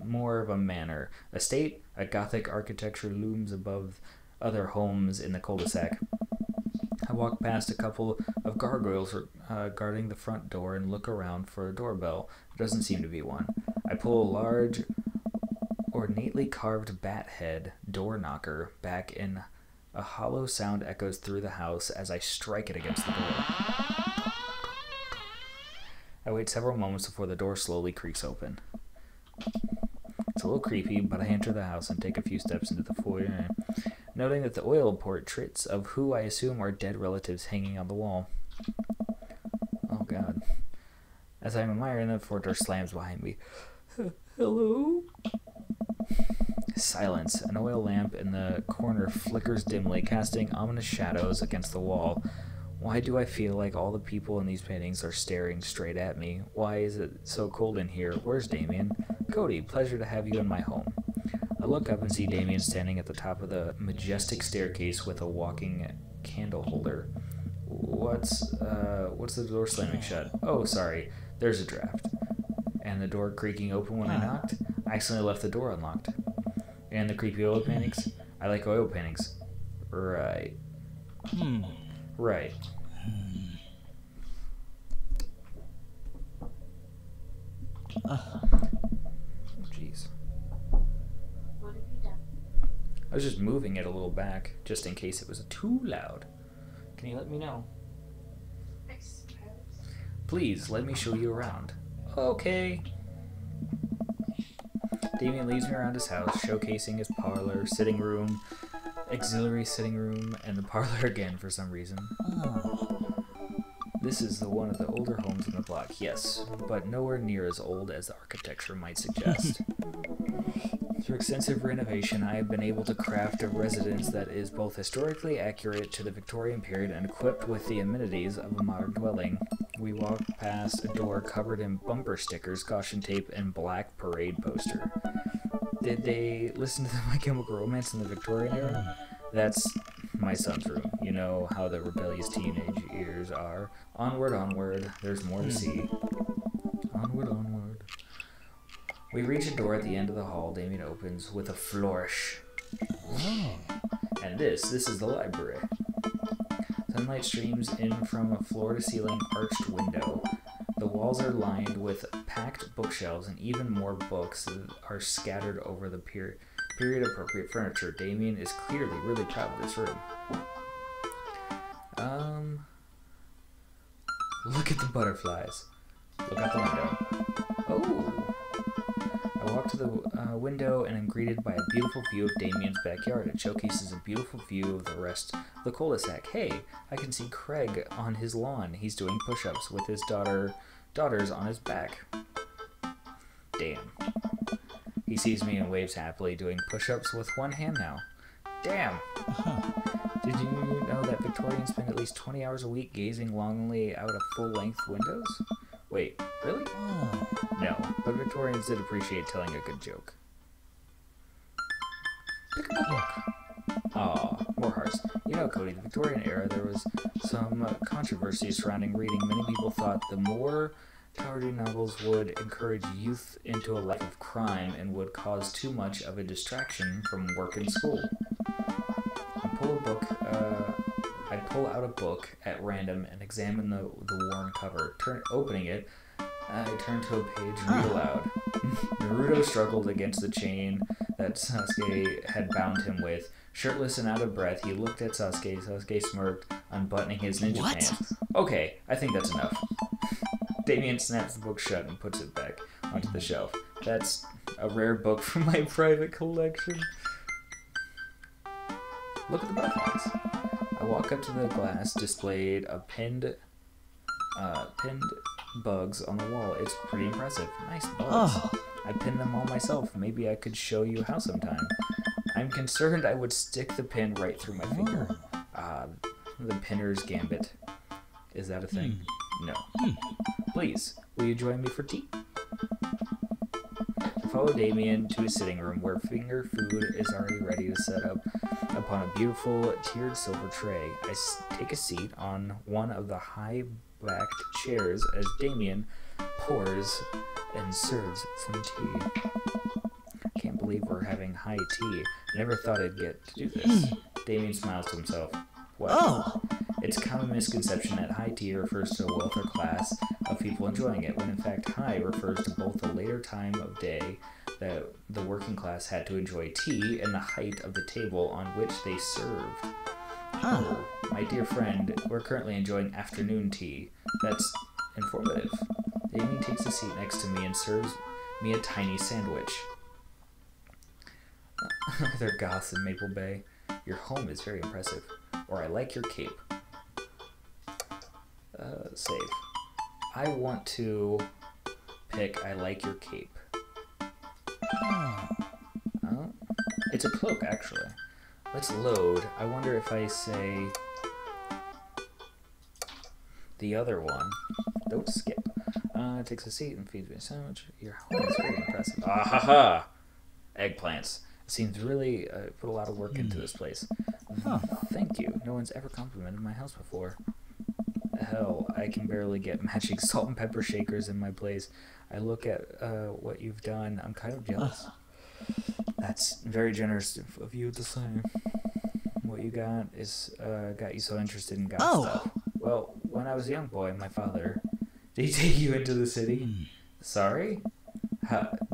[SPEAKER 1] more of a manor. Estate, a Gothic architecture looms above other homes in the cul-de-sac. I walk past a couple of gargoyles guarding the front door and look around for a doorbell. There doesn't seem to be one. I pull a large, ornately carved bat head door knocker back and a hollow sound echoes through the house as I strike it against the door. I wait several moments before the door slowly creaks open. It's a little creepy, but I enter the house and take a few steps into the foyer, noting that the oil portraits of who I assume are dead relatives hanging on the wall. Oh god. As I'm admiring them, the front door slams behind me. Hello? Silence. An oil lamp in the corner flickers dimly, casting ominous shadows against the wall. Why do I feel like all the people in these paintings are staring straight at me? Why is it so cold in here? Where's Damien? Cody, pleasure to have you in my home. I look up and see Damien standing at the top of the majestic staircase with a walking candle holder. What's the door slamming shut? Oh, sorry. There's a draft. And the door creaking open when I knocked? I accidentally left the door unlocked. And the creepy oil paintings? I like oil paintings. Right. Right. Jeez.
[SPEAKER 4] What have you done?
[SPEAKER 1] I was just moving it a little back, just in case it was too loud. Can you let me know?
[SPEAKER 4] I suppose.
[SPEAKER 1] Please, let me show you around. Okay. Damien leads me around his house, showcasing his parlor, sitting room, auxiliary sitting room, and the parlor again for some reason. This is one of the older homes in the block, yes, but nowhere near as old as the architecture might suggest. Through extensive renovation, I have been able to craft a residence that is both historically accurate to the Victorian period and equipped with the amenities of a modern dwelling. We walk past a door covered in bumper stickers, caution tape, and black parade poster. Did they listen to My Chemical Romance in the Victorian era? That's my son's room. You know how the rebellious teenage years are. Onward, onward, there's more to see. Onward, onward. We reach a door at the end of the hall. Damien opens with a flourish. And this is the library. Sunlight streams in from a floor-to-ceiling arched window. The walls are lined with packed bookshelves, and even more books are scattered over the period-appropriate furniture. Damien is clearly really proud of this room. Look at the butterflies. Look out the window. Oh! I walk to the window and am greeted by a beautiful view of Damien's backyard. It showcases a beautiful view of the rest of the cul-de-sac. Hey, I can see Craig on his lawn. He's doing push-ups with his daughters on his back. Damn. He sees me and waves happily, doing push-ups with one hand now. Damn. Did you know that Victorians spend at least 20 hours a week gazing longingly out of full-length windows? Wait, really? No, but Victorians did appreciate telling a good joke. Pick up a book. Aw, more hearts. You know, Cody, the Victorian era, there was some controversy surrounding reading. Many people thought the more cowardly novels would encourage youth into a life of crime and would cause too much of a distraction from work and school. I pull out a book at random and examine the worn cover. Opening it, I turned to a page and read aloud. Naruto struggled against the chain that Sasuke had bound him with. Shirtless and out of breath, he looked at Sasuke. Sasuke smirked, unbuttoning his ninja pants. Okay, I think that's enough. Damien snaps the book shut and puts it back onto the shelf. That's a rare book from my private collection. Look at the butterflies. I walk up to the glass displayed a pinned bugs on the wall. It's pretty impressive. Nice bugs. I pinned them all myself. Maybe I could show you how sometime. I'm concerned I would stick the pin right through my finger. The pinner's gambit. Is that a thing? No. Please, will you join me for tea? I follow Damien to his sitting room where finger food is already ready to set up upon a beautiful tiered silver tray. I take a seat on one of the high-backed chairs as Damien pours and serves some tea. I can't believe we're having high tea. I never thought I'd get to do this. Damien smiles to himself. What? Oh! It's a common misconception that high tea refers to a wealthier class of people enjoying it, when in fact high refers to both the later time of day that the working class had to enjoy tea and the height of the table on which they served. Oh, my dear friend, we're currently enjoying afternoon tea. That's informative. Damien takes a seat next to me and serves me a tiny sandwich. They're goths in Maple Bay. Your home is very impressive. Or I like your cape. Save. I want to pick I like your cape. Oh, it's a cloak, actually. Let's load. I wonder if I say the other one. Don't skip. Takes a seat and feeds me a sandwich. Your home is very impressive. Ah ha ha! Eggplants. It seems really put a lot of work into this place. Thank you. No one's ever complimented my house before. Hell, I can barely get matching salt and pepper shakers in my place. I look at what you've done. I'm kind of jealous. That's very generous of you to say. What you got is got you so interested in God stuff. Well, when I was a young boy, my father... Did he take you into the city? Sorry?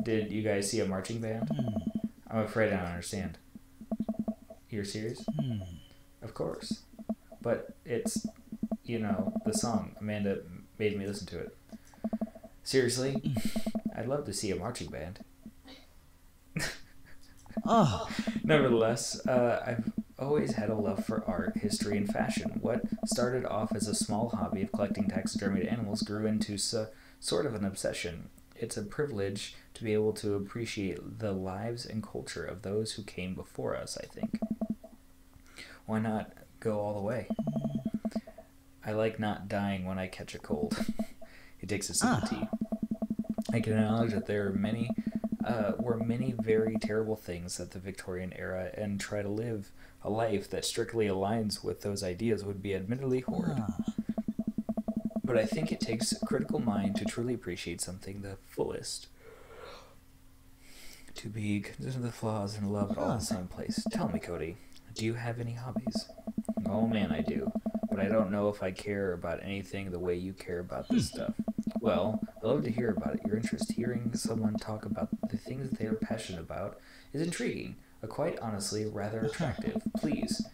[SPEAKER 1] Did you guys see a marching band? I'm afraid I don't understand. You're serious? Of course. But it's, you know, the song. Amanda made me listen to it. Seriously? I'd love to see a marching band. Nevertheless, I've always had a love for art, history, and fashion. What started off as a small hobby of collecting taxidermied animals grew into sort of an obsession. It's a privilege to be able to appreciate the lives and culture of those who came before us, I think. Why not go all the way? I like not dying when I catch a cold. He takes a sip of tea. I can acknowledge that there were many very terrible things at the Victorian era, and try to live a life that strictly aligns with those ideas would be admittedly horrid. But I think it takes a critical mind to truly appreciate something the fullest. To be consider the flaws and love it all in the same place. Tell me, Cody, do you have any hobbies? Oh man, I do. But I don't know if I care about anything the way you care about this stuff. Well, I love to hear about it. Your interest hearing someone talk about the things they are passionate about is intriguing, but quite honestly rather attractive. Please,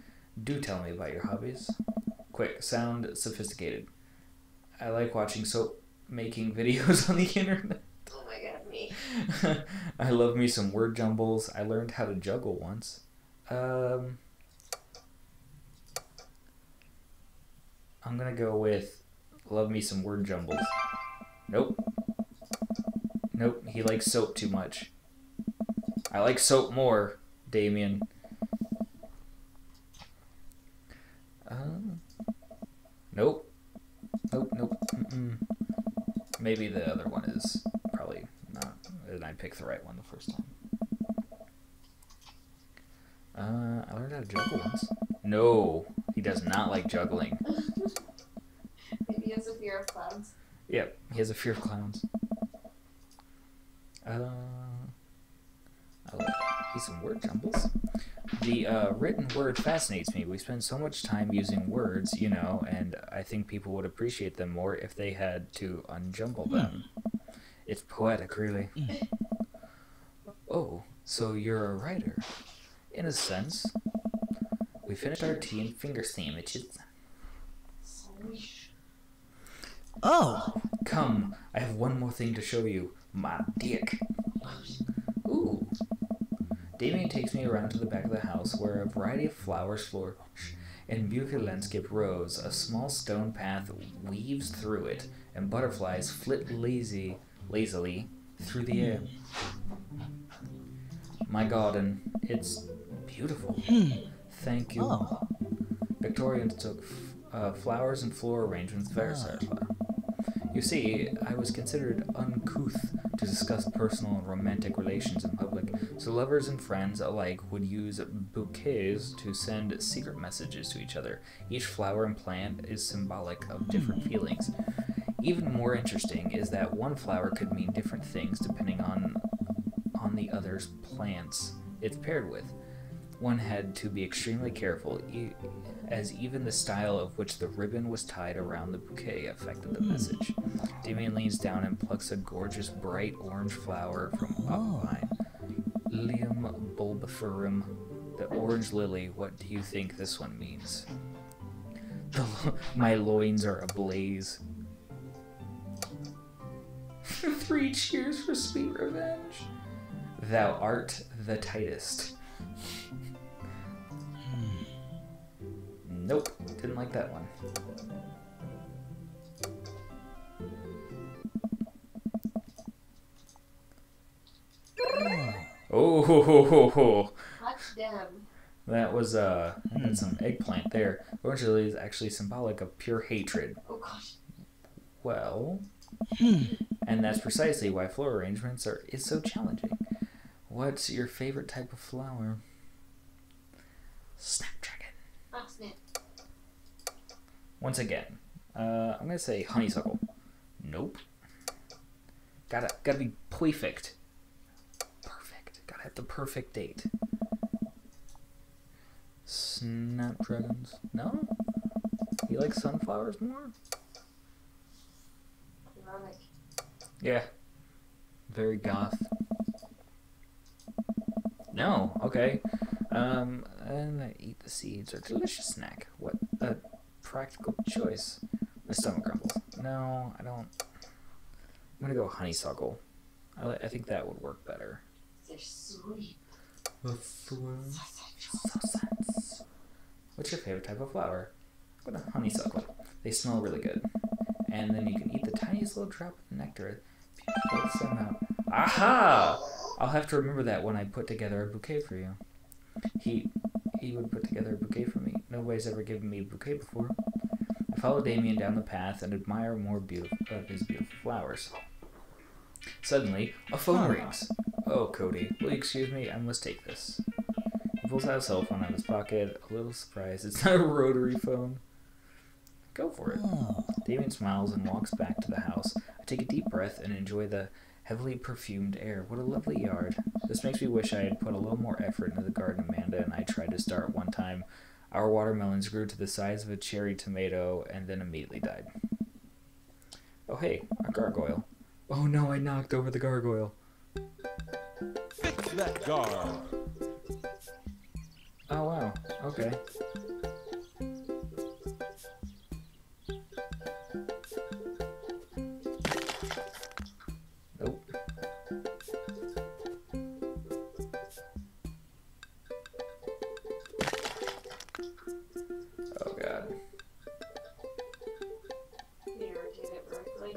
[SPEAKER 1] do tell me about your hobbies. Quick, sound sophisticated. I like watching soap making videos on the internet.
[SPEAKER 4] Oh my god, me.
[SPEAKER 1] I love me some word jumbles. I learned how to juggle once. I'm gonna go with love me some word jumbles. Nope. Nope, he likes soap too much. I like soap more, Damien. Nope. Nope, nope. Maybe the other one is probably not, and I picked the right one the first time. I learned how to juggle once. No, he does not like juggling.
[SPEAKER 4] Maybe he has a fear of clowns.
[SPEAKER 1] Yep, he has a fear of clowns. I like some word jumbles. The written word fascinates me. We spend so much time using words, you know, and I think people would appreciate them more if they had to unjumble them. It's poetic, really. Oh, so you're a writer. In a sense. We finished our tea and finger sandwiches.
[SPEAKER 3] Oh!
[SPEAKER 1] Come, I have one more thing to show you. My dick. Ooh. Damien takes me around to the back of the house where a variety of flowers flourish and beautiful landscape rows. A small stone path weaves through it, and butterflies flit lazily through the air. My garden, it's beautiful. Thank you.
[SPEAKER 3] Oh.
[SPEAKER 1] Victorians took flowers and floral arrangements versa. You see, I was considered uncouth to discuss personal and romantic relations in public, so lovers and friends alike would use bouquets to send secret messages to each other. Each flower and plant is symbolic of different feelings. Even more interesting is that one flower could mean different things depending on the other's plants it's paired with. One had to be extremely careful, as even the style of which the ribbon was tied around the bouquet affected the message. Damien leans down and plucks a gorgeous bright orange flower from up behind. Lium bulbiferum, the orange lily. What do you think this one means? My loins are ablaze. 3 cheers for sweet revenge. Thou art the tightest. Nope, didn't like that one. Oh, ho, ho, ho, ho.
[SPEAKER 4] Watch them.
[SPEAKER 1] That was that's some eggplant there. Orange lily is actually symbolic of pure hatred.
[SPEAKER 4] Oh gosh.
[SPEAKER 1] Well, and that's precisely why floral arrangements is so challenging. What's your favorite type of flower? Snapdragon.
[SPEAKER 4] Oh, snap.
[SPEAKER 1] Once again, I'm gonna say honeysuckle. Nope. Gotta be perfect. Perfect. Gotta have the perfect date. Snapdragons. No? You like sunflowers more?
[SPEAKER 4] Ironic.
[SPEAKER 1] Yeah. Very goth. No. Okay. And I eat the seeds. A delicious snack. What a practical choice. My stomach grumbles. No, I don't. I'm gonna go honeysuckle. I think that would work better.
[SPEAKER 4] They're sweet.
[SPEAKER 1] What's your favorite type of flower? Go to honeysuckle. They smell really good. And then you can eat the tiniest little drop of nectar. Beautiful somehow. Aha! I'll have to remember that when I put together a bouquet for you. He would put together a bouquet for me. Nobody's ever given me a bouquet before. I follow Damien down the path and admire more of his beautiful flowers. Suddenly, a phone rings. Oh, Cody, will you excuse me? I must take this. He pulls out a cell phone out of his pocket, a little surprised. It's not a rotary phone. Go for it. Damien smiles and walks back to the house. I take a deep breath and enjoy the heavily perfumed air. What a lovely yard. This makes me wish I had put a little more effort into the garden Amanda and I tried to start one time. Our watermelons grew to the size of a cherry tomato and then immediately died. Oh hey, a gargoyle. Oh no, I knocked over the gargoyle.
[SPEAKER 5] Fix that guard.
[SPEAKER 1] Oh wow, okay. Nope. Oh god.
[SPEAKER 4] You irritate it correctly.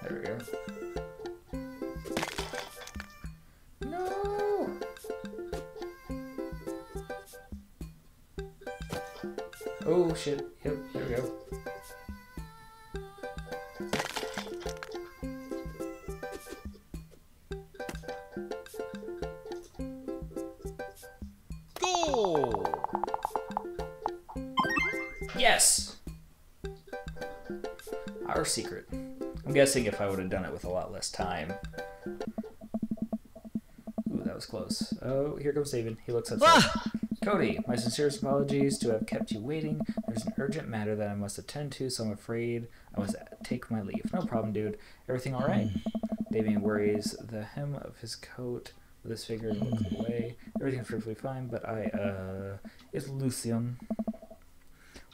[SPEAKER 1] There we go. No! Oh shit. Yep, there we go.
[SPEAKER 5] Goal!
[SPEAKER 1] Yes! Our secret. I'm guessing if I would have done it with a lot less time. Ooh, that was close. Oh, here comes David. He looks upset. Cody, my sincerest apologies to have kept you waiting. There's an urgent matter that I must attend to, so I'm afraid I must take my leave. No problem, dude. Everything all right? Damien worries the hem of his coat with his finger and looks away. Everything's perfectly fine, but it's Lucien.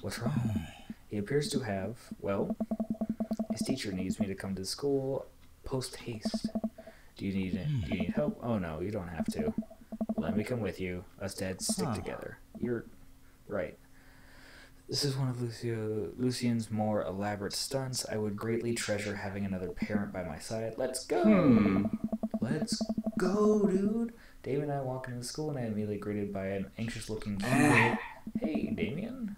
[SPEAKER 1] What's wrong? He appears to have, well, his teacher needs me to come to the school post haste. Do you need help? Oh no, you don't have to. Let me come with you. Us dads stick together. You're right. This is one of Lucien's more elaborate stunts. I would greatly treasure having another parent by my side. Let's go! Let's go, dude! Damien and I walk into the school and I am immediately greeted by an anxious-looking kid. Hey, Damien.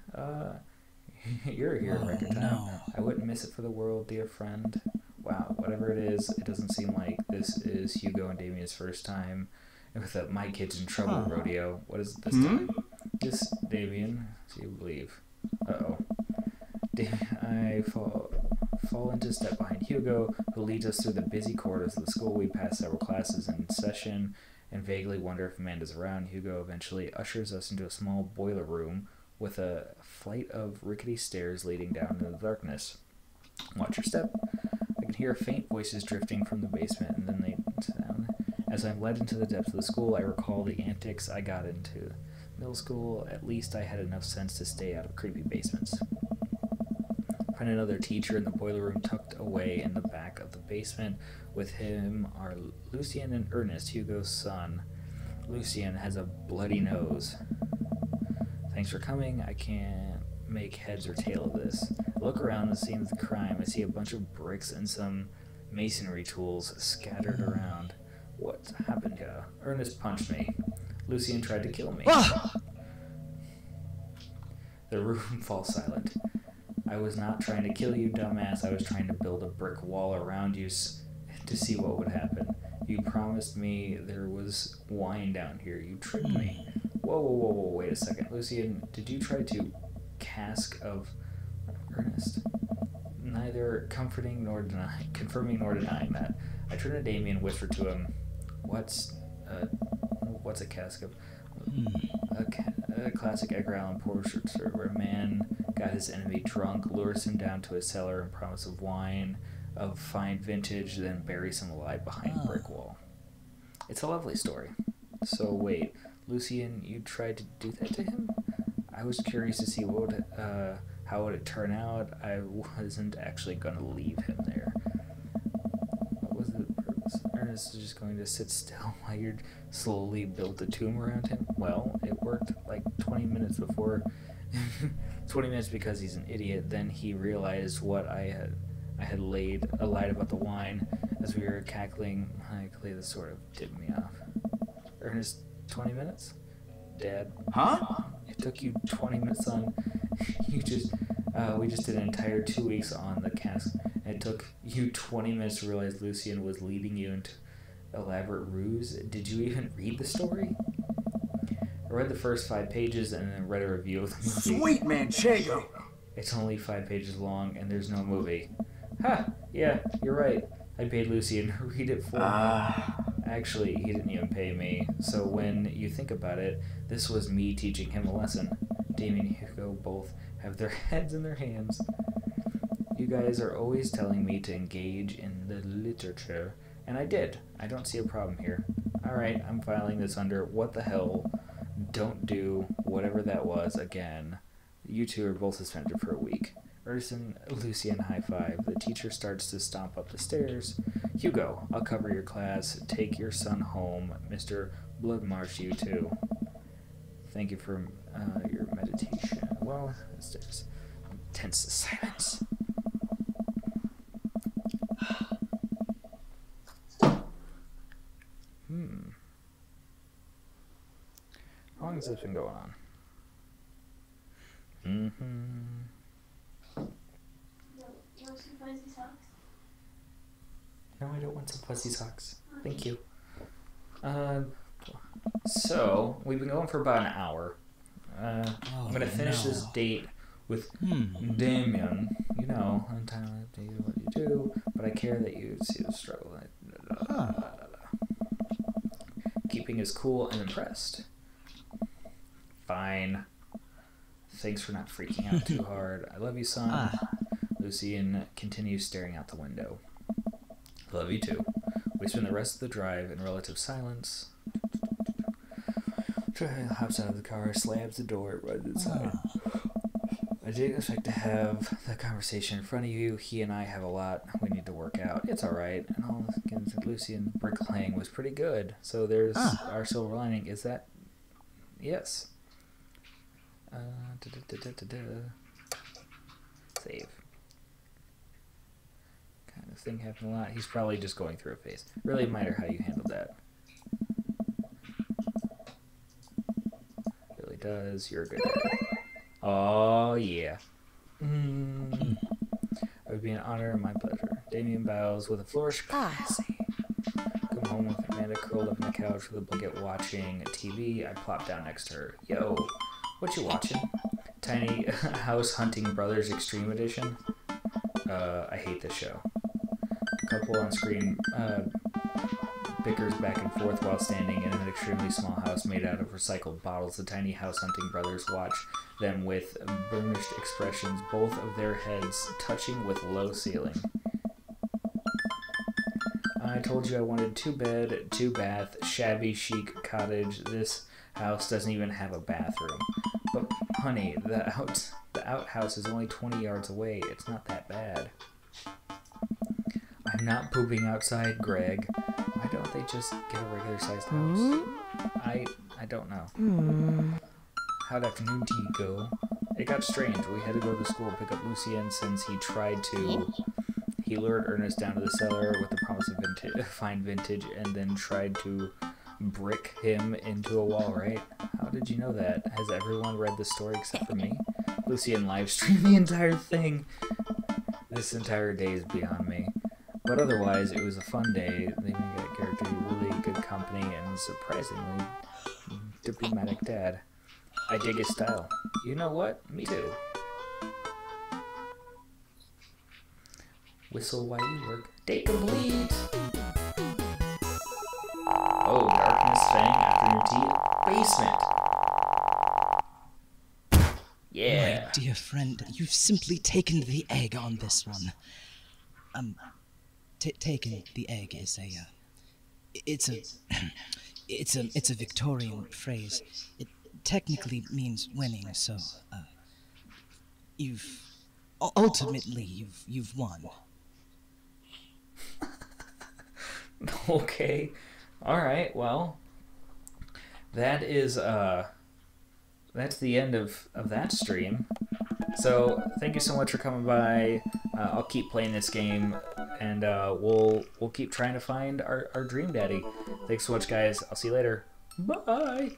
[SPEAKER 1] You're here in record time.
[SPEAKER 3] No.
[SPEAKER 1] I wouldn't miss it for the world, dear friend. Wow, whatever it is, it doesn't seem like this is Hugo and Damien's first time with the My Kids in Trouble rodeo. What is it this time? This Damien, so you believe. Uh-oh. I fall into step behind Hugo, who leads us through the busy corridors of the school. We pass several classes in session and vaguely wonder if Amanda's around. Hugo eventually ushers us into a small boiler room with a flight of rickety stairs leading down into the darkness. Watch your step. I can hear faint voices drifting from the basement, and then they sound. As I'm led into the depths of the school, I recall the antics I got into. Middle school, at least I had enough sense to stay out of creepy basements. Find another teacher in the boiler room tucked away in the back of the basement. With him are Lucien and Ernest, Hugo's son. Lucien has a bloody nose. Thanks for coming. I can't make heads or tail of this. I look around the scene of the crime. I see a bunch of bricks and some masonry tools scattered around. What's happened here? Ernest punched me. Lucien tried to kill me. The room falls silent. I was not trying to kill you, dumbass. I was trying to build a brick wall around you to see what would happen. You promised me there was wine down here. You tricked me. Whoa, wait a second. Lucien, did you try to cask of Ernest? Neither confirming nor denying that. I turned to Damien and whispered to him, What's a cask of? A classic Edgar Allan Poe story where a man got his enemy drunk, lures him down to his cellar and promise of wine of fine vintage, then buries him alive behind a brick wall. It's a lovely story. So wait, Lucien, you tried to do that to him? I was curious to see how would it turn out. I wasn't actually going to leave him there. What was the purpose? Ernest is just going to sit still while you slowly build the tomb around him? Well, it worked like 20 minutes before. 20 minutes because he's an idiot. Then he realized what I had lied about the wine. As we were cackling, this sort of tipped me off. Ernest, 20 minutes? Dad.
[SPEAKER 3] Huh?
[SPEAKER 1] It took you 20 minutes on. We just did an entire 2 weeks on the cask, and it took you 20 minutes to realize Lucien was leading you into elaborate ruse. Did you even read the story? I read the first 5 pages and then read a review of the movie.
[SPEAKER 3] Sweet Manchego.
[SPEAKER 1] It's only 5 pages long, and there's no movie. Ha! Yeah, you're right. I paid Lucien to read it for me. Actually, he didn't even pay me. So when you think about it, this was me teaching him a lesson. Damien and Hugo both have their heads in their hands. You guys are always telling me to engage in the literature, and I did. I don't see a problem here. Alright, I'm filing this under what the hell. Don't do whatever that was again. You two are both suspended for a week. Ernest and Lucien high five. The teacher starts to stomp up the stairs. Hugo, I'll cover your class. Take your son home. Mr. Bloodmarsh, you too. Thank you for your meditation. Well, there's tense silence. How long has this been going on?
[SPEAKER 4] You want some fuzzy socks?
[SPEAKER 1] No, I don't want some fuzzy socks. Thank you. So, we've been going for about an hour. I'm going to finish this date with Damien. You know, I'm telling you what you do, but I care that you see the struggle. Keeping his cool and impressed. fine. Thanks for not freaking out too hard. I love you, son. Lucian continues staring out the window. Love you too. We spend the rest of the drive in relative silence. Trey hops out of the car, slams the door, runs inside. I didn't expect to have the conversation in front of you. He and I have a lot we need to work out. It's alright. And all Lucian bricklaying was pretty good. So there's our silver lining. Is that... Yes. Save. Kind of thing happened a lot. He's probably just going through a phase. Really admire how you handled that. Really does. You're a good dad. Oh, yeah. It would be an honor and my pleasure. Damien bows with a flourish. Come home with Amanda curled up on the couch with a blanket watching TV. I plop down next to her. Yo, what you watching? Tiny House Hunting Brothers Extreme Edition? I hate this show. A couple on screen bickers back and forth while standing in an extremely small house made out of recycled bottles. The Tiny House Hunting Brothers watch them with burnished expressions, both of their heads touching with low ceiling. I told you I wanted 2-bed, 2-bath, shabby chic cottage. This house doesn't even have a bathroom. But honey, the outhouse is only 20 yards away. It's not that bad. I'm not pooping outside, Greg. Why don't they just get a regular sized house? I don't know. How'd afternoon tea go? It got strange. We had to go to school and pick up Lucien since he tried to... He lured Ernest down to the cellar with the promise of fine vintage and then tried to brick him into a wall, right? How did you know that? Has everyone read the story except for me? Lucien live streamed the entire thing. This entire day is beyond me. But otherwise, it was a fun day. They made that character really good company and surprisingly diplomatic dad. I dig his style. You know what? Me too. Whistle while you work. Date complete! Oh, darkness, Fang, afternoon tea, basement! Yeah!
[SPEAKER 3] My dear friend, you've simply taken the egg on this one. Taken the egg is it's a Victorian phrase. It technically means winning, so, ultimately, you've won.
[SPEAKER 1] Okay. Alright, well, that is, that's the end of that stream. So, thank you so much for coming by. I'll keep playing this game, and we'll keep trying to find our dream daddy. Thanks so much, guys. I'll see you later. Bye!